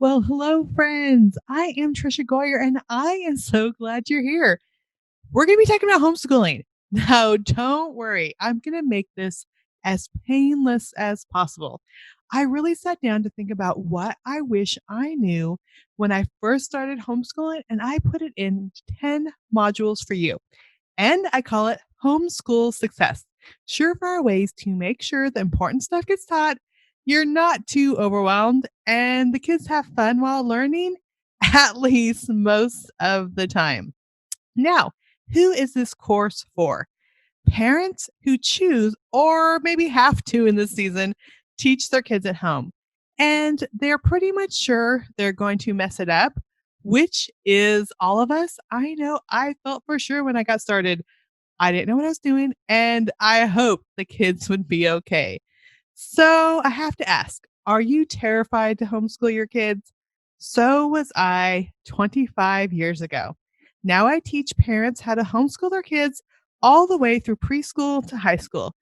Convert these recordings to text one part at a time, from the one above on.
Well, hello, friends. I am Trisha Goyer, and I am so glad you're here. We're going to be talking about homeschooling. Now, don't worry, I'm going to make this as painless as possible. I really sat down to think about what I wish I knew when I first started homeschooling, and I put it in 10 modules for you. And I call it Homeschool Success. Surefire ways to make sure the important stuff gets taught, you're not too overwhelmed, and the kids have fun while learning, at least most of the time. Now, who is this course for? Parents who choose, or maybe have to in this season, teach their kids at home. And they're pretty much sure they're going to mess it up, which is all of us. I know I felt for sure when I got started. I didn't know what I was doing, and I hoped the kids would be okay. So I have to ask, are you terrified to homeschool your kids? So was I 25 years ago. Now I teach parents how to homeschool their kids all the way through preschool to high school.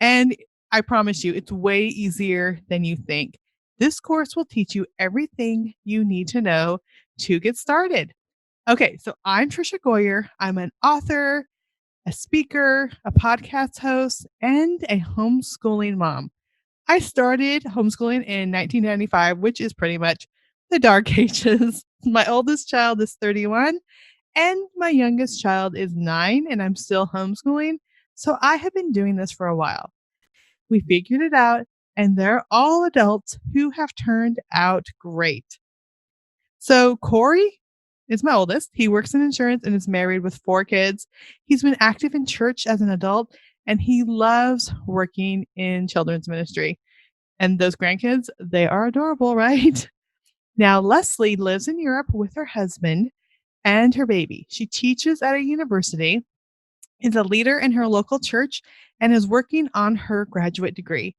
And I promise you, it's way easier than you think. This course will teach you everything you need to know to get started. Okay, so I'm Trisha Goyer. I'm an author, a speaker, a podcast host, and a homeschooling mom. I started homeschooling in 1995, which is pretty much the dark ages. My oldest child is 31, and my youngest child is 9, and I'm still homeschooling. So I have been doing this for a while. We figured it out, and they're all adults who have turned out great. So CORY is my oldest. He works in insurance and is married with 4 kids. He's been active in church as an adult, and he loves working in children's ministry. And those grandkids, they are adorable, right? Now, Leslie lives in Europe with her husband and her baby. She teaches at a university, is a leader in her local church, and is working on her graduate degree.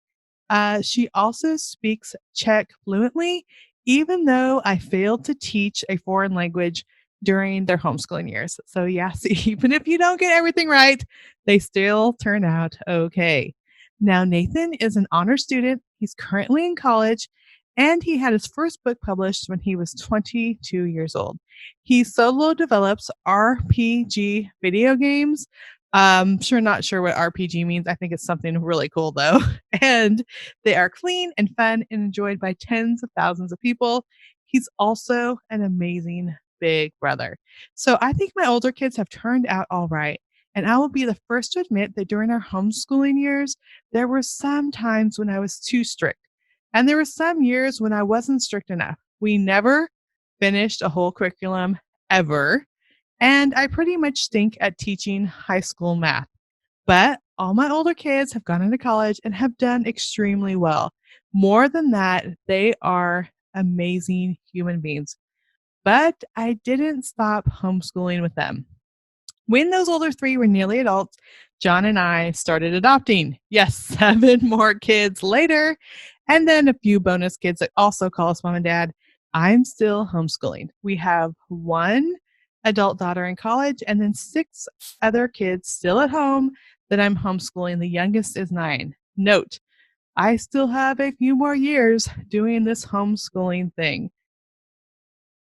She also speaks Czech fluently, even though I failed to teach a foreign language during their homeschooling years. So, yes, even if you don't get everything right, they still turn out okay. Now, Nathan is an honor student. He's currently in college, and he had his first book published when he was 22 years old. He solo develops RPG video games. Not sure what RPG means. I think it's something really cool though. And they are clean and fun and enjoyed by tens of thousands of people. He's also an amazing big brother. So I think my older kids have turned out all right. And I will be the first to admit that during our homeschooling years, there were some times when I was too strict. And there were some years when I wasn't strict enough. We never finished a whole curriculum ever. And I pretty much stink at teaching high school math. But all my older kids have gone into college and have done extremely well. More than that, they are amazing human beings. But I didn't stop homeschooling with them. When those older 3 were nearly adults, John and I started adopting. Yes, 7 more kids later, and then a few bonus kids that also call us mom and dad. I'm still homeschooling. We have 1 adult daughter in college and then 6 other kids still at home that I'm homeschooling. The youngest is 9. Note, I still have a few more years doing this homeschooling thing.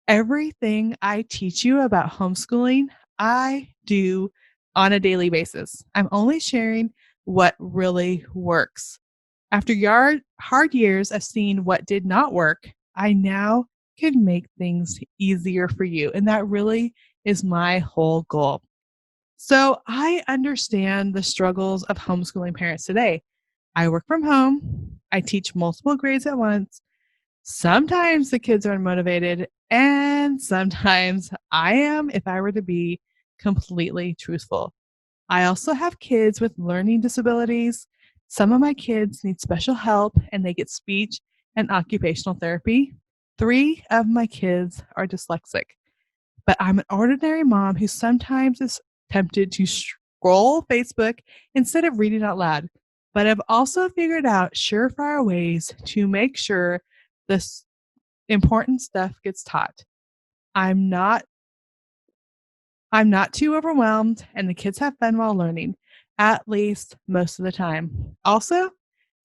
Everything I teach you about homeschooling, I do on a daily basis. I'm only sharing what really works. After hard years of seeing what did not work, I now can make things easier for you. And that really is my whole goal. So I understand the struggles of homeschooling parents today. I work from home. I teach multiple grades at once. Sometimes the kids are unmotivated, and sometimes I am, if I were to be completely truthful. I also have kids with learning disabilities. Some of my kids need special help and they get speech and occupational therapy. 3 of my kids are dyslexic. But I'm an ordinary mom who sometimes is tempted to scroll Facebook instead of reading out loud. But I've also figured out surefire ways to make sure this important stuff gets taught. I'm not I'm not too overwhelmed and the kids have fun while learning, at least most of the time. Also,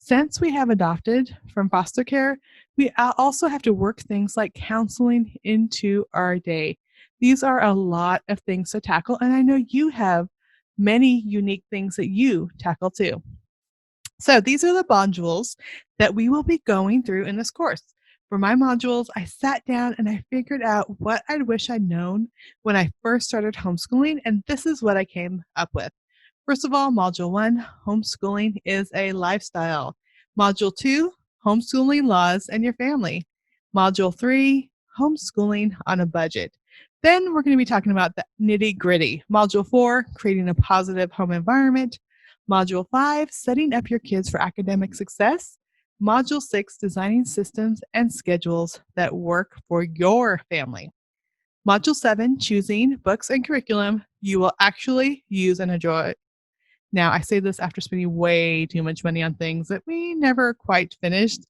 Since we have adopted from foster care, we also have to work things like counseling into our day. These are a lot of things to tackle, and I know you have many unique things that you tackle too. So these are the modules that we will be going through in this course. For my modules, I sat down and I figured out what I wish I'd known when I first started homeschooling, and this is what I came up with. First of all, Module 1, homeschooling is a lifestyle. Module 2, homeschooling laws and your family. Module 3, homeschooling on a budget. Then we're going to be talking about the nitty gritty. Module 4, creating a positive home environment. Module 5, setting up your kids for academic success. Module 6, designing systems and schedules that work for your family. Module 7, choosing books and curriculum you will actually use and enjoy. Now, I say this after spending way too much money on things that we never quite finished.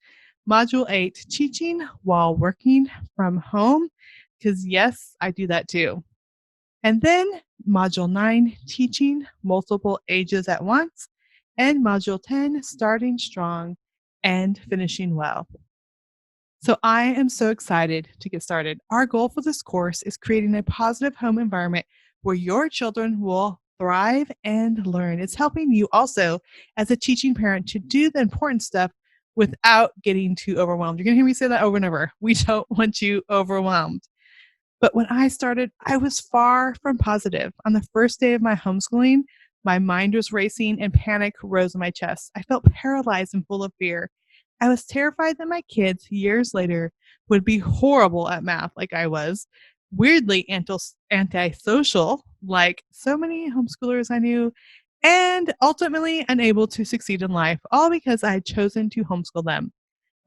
Module 8, teaching while working from home, because yes, I do that too. And then Module 9, teaching multiple ages at once. And Module 10, starting strong and finishing well. So I am so excited to get started. Our goal for this course is creating a positive home environment where your children will thrive and learn. It's helping you also as a teaching parent to do the important stuff without getting too overwhelmed. You're going to hear me say that over and over. We don't want you overwhelmed. But when I started, I was far from positive. On the first day of my homeschooling, my mind was racing and panic rose in my chest. I felt paralyzed and full of fear. I was terrified that my kids, years later, would be horrible at math like I was, weirdly antisocial like so many homeschoolers I knew, and ultimately unable to succeed in life, all because I had chosen to homeschool them.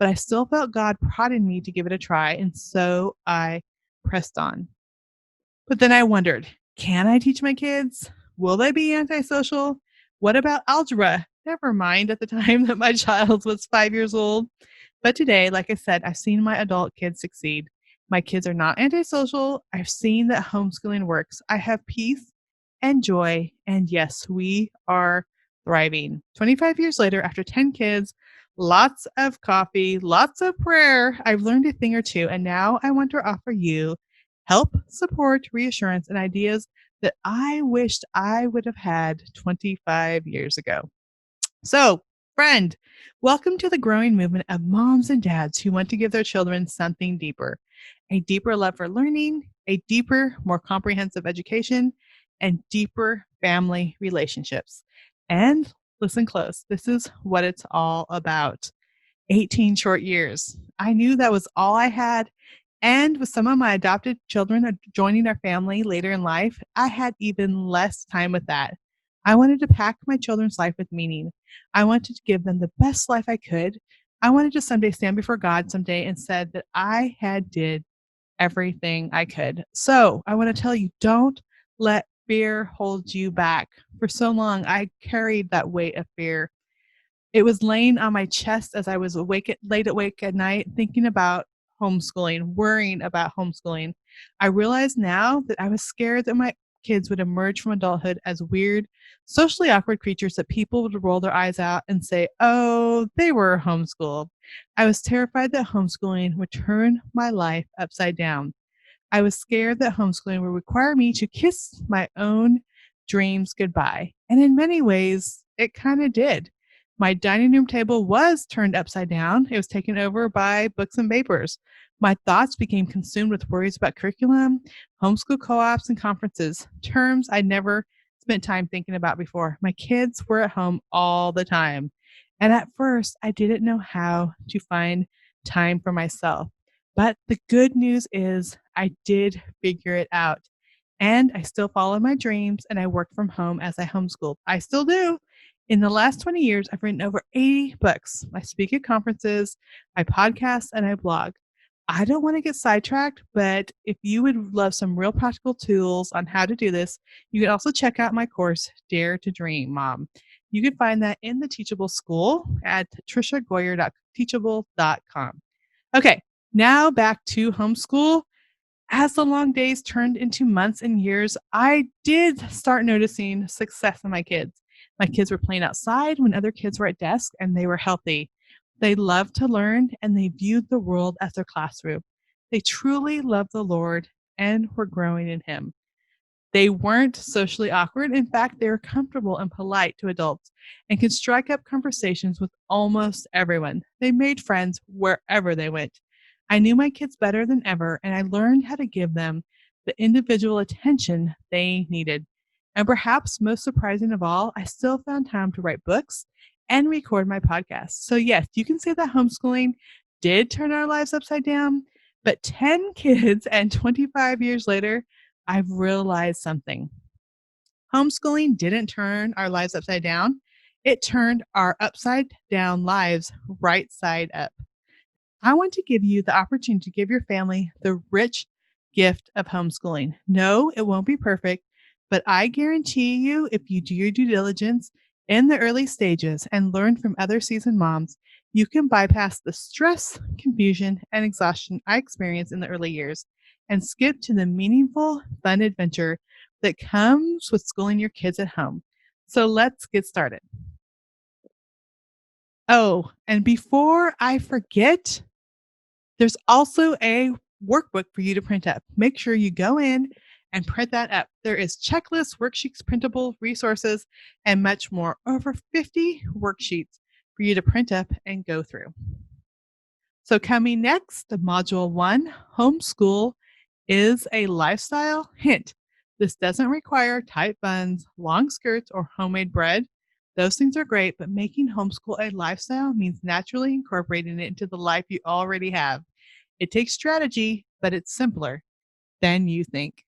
But I still felt God prodding me to give it a try, and so I pressed on. But then I wondered, can I teach my kids? Will they be antisocial? What about algebra? Never mind at the time that my child was 5 years old. But today, like I said, I've seen my adult kids succeed. My kids are not antisocial. I've seen that homeschooling works. I have peace and joy. And yes, we are thriving. 25 years later, after 10 kids, lots of coffee, lots of prayer, I've learned a thing or two. And now I want to offer you help, support, reassurance, and ideas that I wished I would have had 25 years ago. So, friend, welcome to the growing movement of moms and dads who want to give their children something deeper, a deeper love for learning, a deeper, more comprehensive education, and deeper family relationships. And listen close, this is what it's all about. 18 short years. I knew that was all I had. And with some of my adopted children joining our family later in life, I had even less time with that. I wanted to pack my children's life with meaning. I wanted to give them the best life I could. I wanted to someday stand before God someday and said that I had did everything I could. So I want to tell you, don't let fear hold you back. For so long, I carried that weight of fear. It was laying on my chest as I was late awake at night, thinking about homeschooling, worrying about homeschooling. I realize now that I was scared that my kids would emerge from adulthood as weird, socially awkward creatures that people would roll their eyes at and say, oh, they were homeschooled. I was terrified that homeschooling would turn my life upside down. I was scared that homeschooling would require me to kiss my own dreams goodbye. And in many ways, it kind of did. My dining room table was turned upside down. It was taken over by books and papers. My thoughts became consumed with worries about curriculum, homeschool co-ops, and conferences, terms I'd never spent time thinking about before. My kids were at home all the time. And at first, I didn't know how to find time for myself. But the good news is I did figure it out. And I still follow my dreams and I work from home as I homeschooled. I still do. In the last 20 years, I've written over 80 books. I speak at conferences, I podcast, and I blog. I don't want to get sidetracked, but if you would love some real practical tools on how to do this, you can also check out my course, Dare to Dream, Mom. You can find that in the Teachable School at trishagoyer.teachable.com. Okay, now back to homeschool. As the long days turned into months and years, I did start noticing success in my kids. My kids were playing outside when other kids were at desk, and they were healthy. They loved to learn, and they viewed the world as their classroom. They truly loved the Lord and were growing in Him. They weren't socially awkward. In fact, they were comfortable and polite to adults and could strike up conversations with almost everyone. They made friends wherever they went. I knew my kids better than ever, and I learned how to give them the individual attention they needed. And perhaps most surprising of all, I still found time to write books and record my podcast. So, yes, you can say that homeschooling did turn our lives upside down, but 10 kids and 25 years later, I've realized something. Homeschooling didn't turn our lives upside down. It turned our upside down lives right side up. I want to give you the opportunity to give your family the rich gift of homeschooling. No, it won't be perfect, but I guarantee you, if you do your due diligence in the early stages and learn from other seasoned moms, you can bypass the stress, confusion, and exhaustion I experienced in the early years and skip to the meaningful, fun adventure that comes with schooling your kids at home. So let's get started. Oh, and before I forget, there's also a workbook for you to print up. Make sure you go in and print that up. There is checklists, worksheets, printable resources, and much more. Over 50 worksheets for you to print up and go through. So coming next, Module 1, Homeschool is a lifestyle. Hint, this doesn't require tight buns, long skirts, or homemade bread. Those things are great, but making homeschool a lifestyle means naturally incorporating it into the life you already have. It takes strategy, but it's simpler than you think.